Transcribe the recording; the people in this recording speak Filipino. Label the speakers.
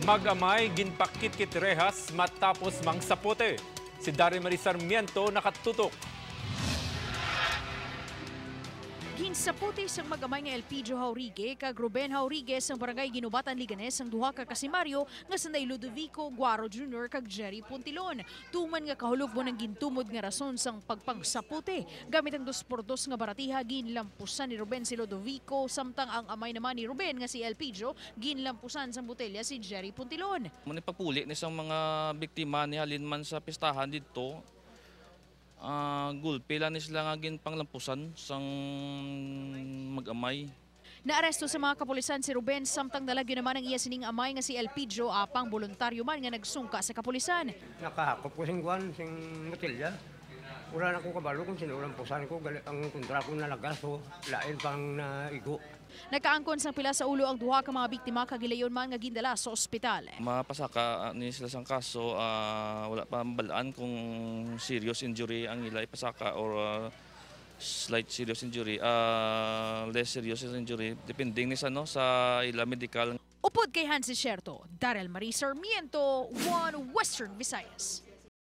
Speaker 1: Mag-amay, ginpakitkit rehas matapos mangsapote. Si Marie Sarmiento nakatutok.
Speaker 2: Ginsapote sang Mag-amay nga Elpidio Haurige kag Ruben Haurige sang barangay Ginubatan Liganes ang duha ka kasimaryo nga sanday Ludovico Guaro Jr. kag Jerry Puntilon. Tuman nga kahulog mo ng gintumod nga rason sang pagpangsapote. Gamit ang 2x2 nga baratiha ginlampusan ni Ruben si Ludovico samtang ang amay naman ni Ruben nga si Elpidio ginlampusan sang botelya si Jerry Puntilon.
Speaker 3: Muna ipapuli ni sang mga biktima ni halinman sa pistahan dito. Gulpe lang sila nga ginpanglampusan sang Mag-amay.
Speaker 2: Naaresto sa mga kapulisan si Ruben samtang dalagyo naman ang iya sining amay nga si Elpidio apang voluntaryo man nga nagsungka sa kapulisan.
Speaker 4: Nakahakot ko sing guwan, sing matilya. Wala na akong kabalo kung sinulampusan ko, ang kontra ko nalagaso, lain pang naigo.
Speaker 2: Nagkaangkon sang pila sa ulo ang duha ka mga biktima kag gilayon man nga gindala sa ospital.
Speaker 3: Mapasaka ni sila sang kaso, wala pa mabalaan kung serious injury ang ila ipasaka or slight serious injury, less serious injury, depending ni sa ila medical.
Speaker 2: Upod kay Hansi Sherto, Marie Sarmiento, One Western Visayas.